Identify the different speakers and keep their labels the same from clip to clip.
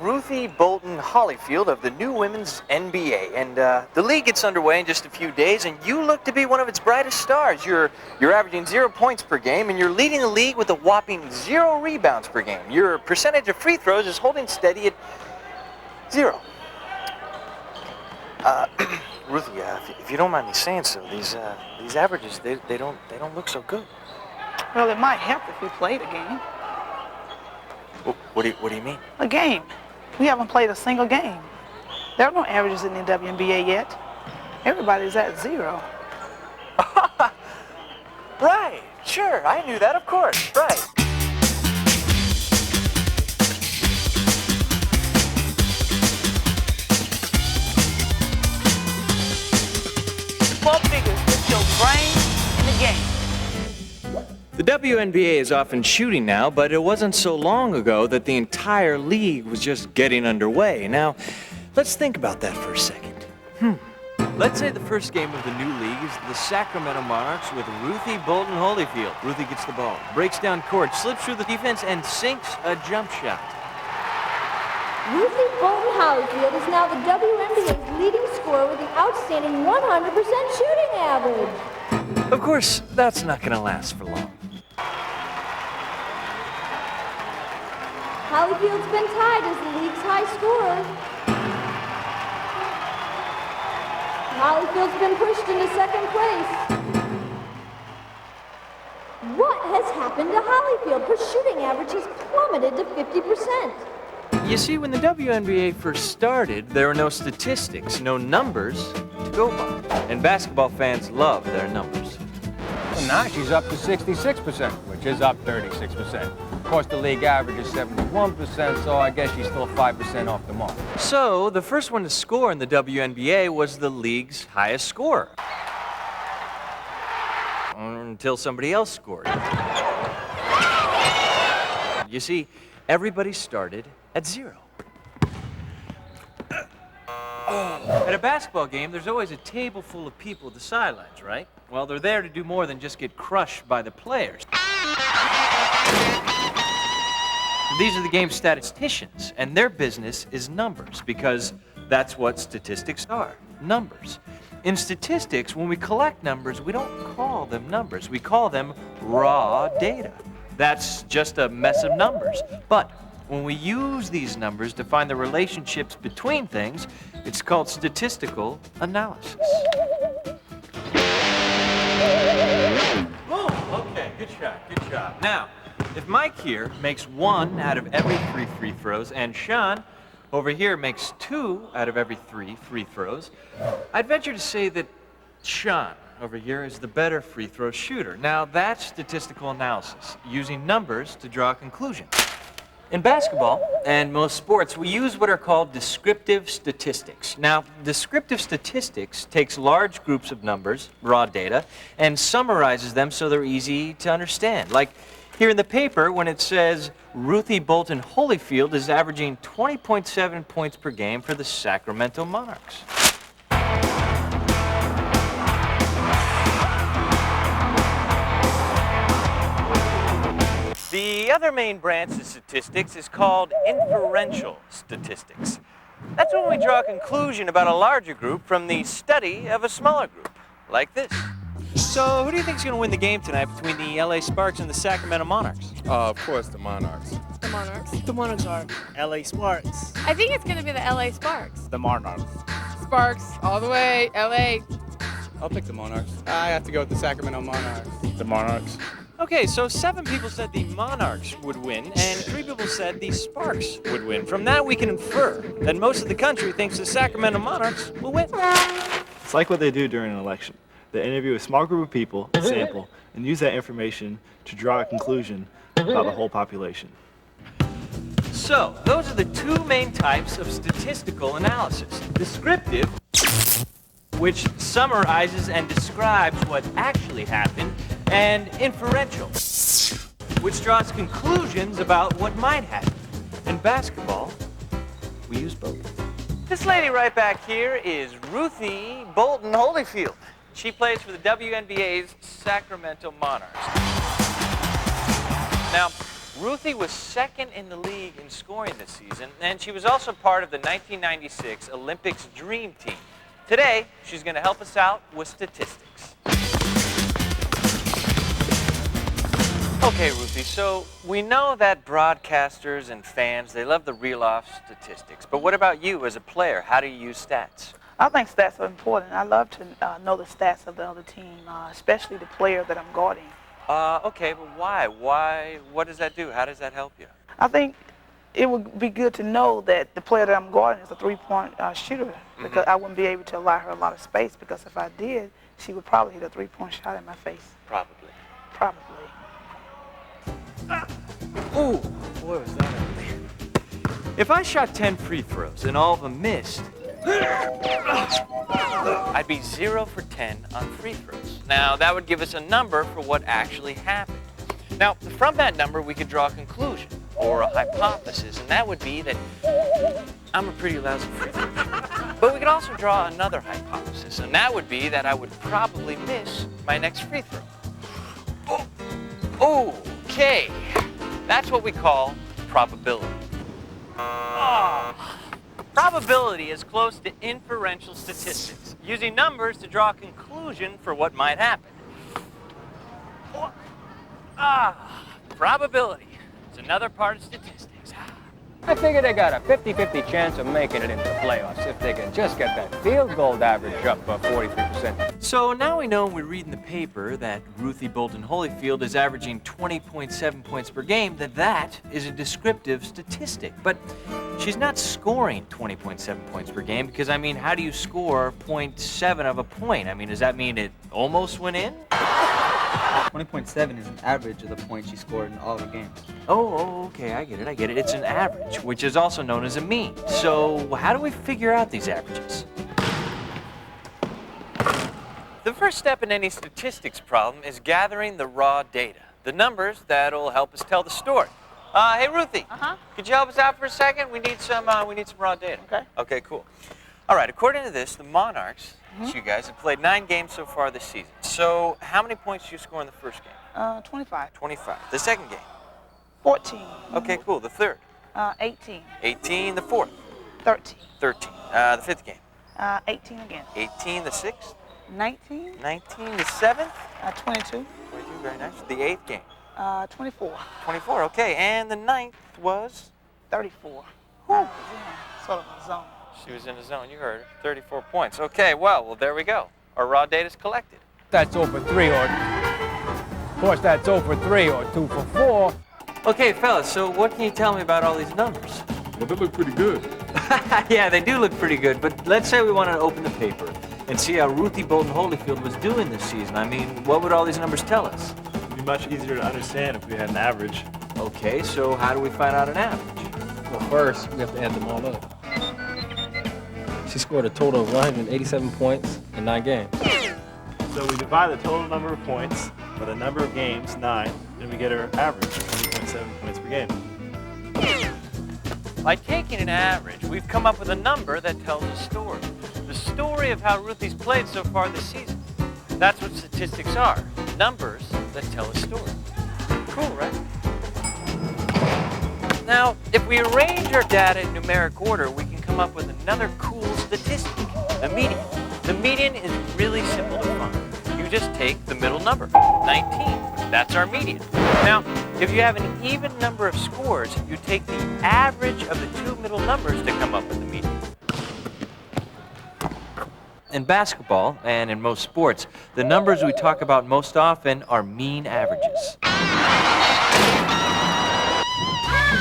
Speaker 1: Ruthie Bolton Holyfield of the new Women's NBA. And the league gets underway in just a few days, and you look to be one of its brightest stars. You're averaging 0 points per game, and you're leading the league with a whopping 0 rebounds per game. Your percentage of free throws is holding steady at 0. Ruthie, if you don't mind me saying so, these averages, they don't look so good.
Speaker 2: Well, it might help if we played a game.
Speaker 1: What do you mean?
Speaker 2: A game. We haven't played a single game. There are no averages in the WNBA yet. Everybody's at 0.
Speaker 1: Right, sure, I knew that, of course, right.
Speaker 2: Four figures, put your brain in the game.
Speaker 1: The WNBA is often shooting now, but it wasn't so long ago that the entire league was just getting underway. Now, let's think about that for a second. Let's say the first game of the new league is the Sacramento Monarchs with Ruthie Bolton Holyfield. Ruthie gets the ball, breaks down court, slips through the defense, and sinks a jump shot.
Speaker 3: Ruthie Bolton Holyfield is now the WNBA's leading scorer with an outstanding 100% shooting average.
Speaker 1: Of course, that's not going to last for long.
Speaker 3: Holyfield's been tied as the league's high scorer. Holyfield's been pushed into second place. What has happened to Holyfield? Her shooting average has plummeted to 50%.
Speaker 1: You see, when the WNBA first started, there were no statistics, no numbers to go by. And basketball fans love their numbers.
Speaker 4: Well, now she's up to 66%, which is up 36%. Of course, the league average is 71%, so I guess she's still 5% off the mark.
Speaker 1: So, the first one to score in the WNBA was the league's highest scorer. Until somebody else scored. You see, everybody started at 0. At a basketball game, there's always a table full of people at the sidelines, right? Well, they're there to do more than just get crushed by the players. These are the game's statisticians, and their business is numbers, because that's what statistics are, numbers. In statistics, when we collect numbers, we don't call them numbers. We call them raw data. That's just a mess of numbers. But when we use these numbers to find the relationships between things, it's called statistical analysis. Oh, okay, good shot. Now, if Mike here makes 1 out of every 3 free throws, and Sean over here makes 2 out of every 3 free throws, I'd venture to say that Sean over here is the better free throw shooter. Now, that's statistical analysis, using numbers to draw a conclusion. In basketball and most sports, we use what are called descriptive statistics. Now, descriptive statistics takes large groups of numbers, raw data, and summarizes them so they're easy to understand. Like here in the paper, when it says Ruthie Bolton Holyfield is averaging 20.7 points per game for the Sacramento Monarchs. The other main branch of statistics is called inferential statistics. That's when we draw a conclusion about a larger group from the study of a smaller group, like this. So, who do you think is going to win the game tonight between the LA Sparks and the Sacramento Monarchs?
Speaker 5: Of course, the Monarchs.
Speaker 6: The Monarchs.
Speaker 7: The Monarchs are.
Speaker 6: LA Sparks.
Speaker 7: I think it's going to be the LA Sparks.
Speaker 6: The Monarchs.
Speaker 7: Sparks, all the way, LA.
Speaker 5: I'll pick the Monarchs. I have to go with the Sacramento Monarchs.
Speaker 6: The Monarchs.
Speaker 1: Okay, so 7 people said the Monarchs would win, and 3 people said the Sparks would win. From that, we can infer that most of the country thinks the Sacramento Monarchs will win.
Speaker 8: It's like what they do during an election. They interview a small group of people, sample, and use that information to draw a conclusion about the whole population.
Speaker 1: So, those are the 2 main types of statistical analysis. Descriptive, which summarizes and describes what actually happened, and inferential, which draws conclusions about what might happen. In basketball, we use both. This lady right back here is Ruthie Bolton Holyfield. She plays for the WNBA's Sacramento Monarchs. Now, Ruthie was second in the league in scoring this season, and she was also part of the 1996 Olympics Dream Team. Today, she's going to help us out with statistics. Okay, Ruthie, so we know that broadcasters and fans, they love to reel off statistics. But what about you as a player? How do you use stats?
Speaker 2: I think stats are important. I love to know the stats of the other team, especially the player that I'm guarding.
Speaker 1: Okay, but why? What does that do? How does that help you?
Speaker 2: I think it would be good to know that the player that I'm guarding is a three-point shooter, because I wouldn't be able to allow her a lot of space, because if I did, she would probably hit a three-point shot in my face.
Speaker 1: Probably.
Speaker 2: Probably.
Speaker 1: Ooh, boy, was that ugly. If I shot 10 free throws and all of them missed, I'd be 0 for 10 on free throws. Now, that would give us a number for what actually happened. Now, from that number, we could draw a conclusion or a hypothesis, and that would be that I'm a pretty lousy free throw shooter. But we could also draw another hypothesis, and that would be that I would probably miss my next free throw. Okay, that's what we call probability. Probability is close to inferential statistics, using numbers to draw a conclusion for what might happen. Probability. It's another part of statistics.
Speaker 4: I figure they got a 50-50 chance of making it into the playoffs if they can just get that field goal average up by 43%.
Speaker 1: So now we know when we read in the paper that Ruthie Bolton Holyfield is averaging 20.7 points per game, that is a descriptive statistic. But she's not scoring 20.7 points per game, because, I mean, how do you score 0.7 of a point? I mean, does that mean it almost went in?
Speaker 9: 20.7 is an average of the points she scored in all the games.
Speaker 1: Oh, okay, I get it. It's an average, which is also known as a mean. So how do we figure out these averages? The first step in any statistics problem is gathering the raw data, the numbers that'll help us tell the story. Hey, Ruthie, could you help us out for a second? We need some raw data.
Speaker 2: Okay.
Speaker 1: Okay, cool. All right, according to this, the Monarchs, you guys, have played 9 games so far this season. So how many points did you score in the first game?
Speaker 2: 25.
Speaker 1: 25. The second game?
Speaker 2: 14.
Speaker 1: Okay, cool. The third?
Speaker 2: 18.
Speaker 1: 18. The fourth?
Speaker 2: 13.
Speaker 1: 13. The fifth game?
Speaker 2: 18 again.
Speaker 1: 18. The sixth?
Speaker 2: 19.
Speaker 1: 19. The seventh?
Speaker 2: 22.
Speaker 1: 22. Very nice. The eighth game?
Speaker 2: 24.
Speaker 1: 24. Okay. And the ninth was?
Speaker 2: 34. I was in sort of a zone.
Speaker 1: She was in the zone. You heard her. 34 points. Okay. Well, there we go. Our raw data's collected.
Speaker 4: That's 0 for 3 or... Of course, that's 0 for 3 or 2 for 4.
Speaker 1: Okay, fellas, so what can you tell me about all these numbers?
Speaker 10: Well, they look pretty good.
Speaker 1: Yeah, they do look pretty good, but let's say we wanted to open the paper and see how Ruthie Bolton Holyfield was doing this season. I mean, what would all these numbers tell us?
Speaker 8: It'd be much easier to understand if we had an average.
Speaker 1: Okay, so how do we find out an average?
Speaker 9: Well, first, we have to add them all up. She scored a total of 187 points in 9 games.
Speaker 8: So we divide the total number of points by the number of games, 9, and we get our average, 20.7 points per game.
Speaker 1: By taking an average, we've come up with a number that tells a story. The story of how Ruthie's played so far this season. That's what statistics are. Numbers that tell a story. Cool, right? Now, if we arrange our data in numeric order, we can come up with another cool statistic, the median. The median is really simple to find. You just take the middle number, 19. That's our median. Now, if you have an even number of scores, you take the average of the 2 middle numbers to come up with the median. In basketball, and in most sports, the numbers we talk about most often are mean averages.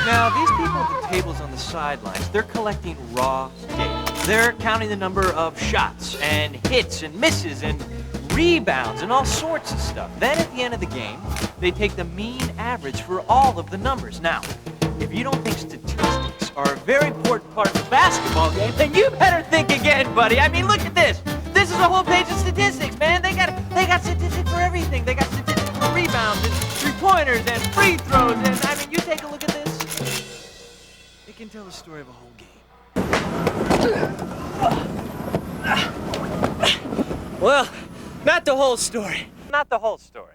Speaker 1: Now, these people at the tables on the sidelines, they're collecting raw data. They're counting the number of shots and hits and misses and rebounds and all sorts of stuff. Then at the end of the game, they take the mean average for all of the numbers. Now, if you don't think statistics are a very important part of the basketball game, then you better think again, buddy. I mean, look at this. This is a whole page of statistics, man. They got statistics for everything. They got statistics for rebounds and three-pointers and free throws. And I mean, you take a look at this. It can tell the story of a whole game.
Speaker 6: Well, not the whole story.
Speaker 1: Not the whole story.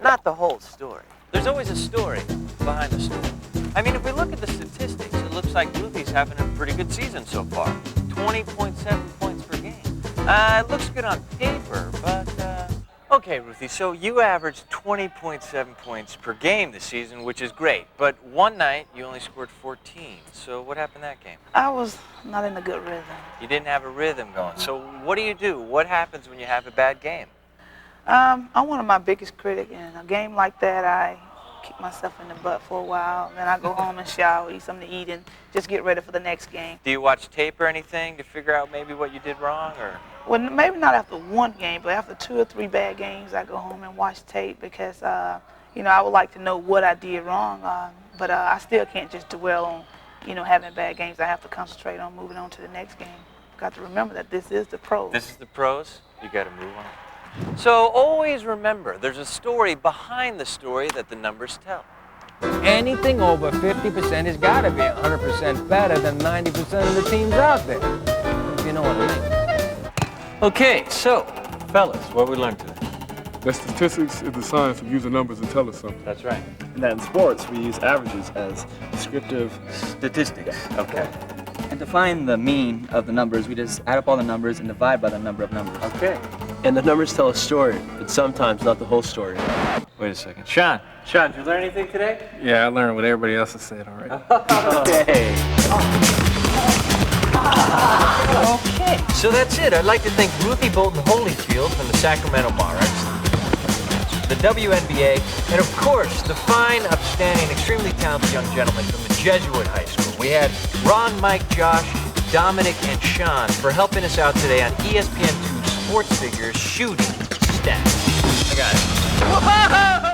Speaker 1: Not the whole story. There's always a story behind the story. I mean, if we look at the statistics, it looks like Ruthie's having a pretty good season so far. 20.7 points per game. It looks good on paper, but, okay, Ruthie, so you averaged 20.7 points per game this season, which is great. But one night, you only scored 14. So what happened that game?
Speaker 2: I was not in a good rhythm.
Speaker 1: You didn't have a rhythm going. So what do? What happens when you have a bad game?
Speaker 2: I'm one of my biggest critics. In a game like that, I kick myself in the butt for a while. Then I go home and shower, eat something to eat, and just get ready for the next game.
Speaker 1: Do you watch tape or anything to figure out maybe what you did wrong, or?
Speaker 2: Well, maybe not after one game, but after 2 or 3 bad games, I go home and watch tape because, you know, I would like to know what I did wrong. But I still can't just dwell on, you know, having bad games. I have to concentrate on moving on to the next game. Got to remember that this is the pros.
Speaker 1: This is the pros. You got to move on. So always remember, there's a story behind the story that the numbers tell.
Speaker 4: Anything over 50% has got to be 100% better than 90% of the teams out there. If you know what I mean.
Speaker 1: Okay, so, fellas, what we learned today?
Speaker 10: That statistics is the science of using numbers to tell us something.
Speaker 1: That's right.
Speaker 8: And that in sports, we use averages as descriptive
Speaker 1: Statistics. Okay.
Speaker 6: And to find the mean of the numbers, we just add up all the numbers and divide by the number of numbers.
Speaker 1: Okay.
Speaker 9: And the numbers tell a story, but sometimes not the whole story.
Speaker 1: Wait a second. Sean, did you learn anything today?
Speaker 5: Yeah, I learned what everybody else has said already.
Speaker 1: Okay. Okay, so that's it. I'd like to thank Ruthie Bolton Holyfield from the Sacramento Monarchs, the WNBA, and of course, the fine, upstanding, extremely talented young gentlemen from the Jesuit High School. We had Ron, Mike, Josh, Dominic, and Sean for helping us out today on ESPN2 Sports Figures Shooting Stats. I got it. Whoa!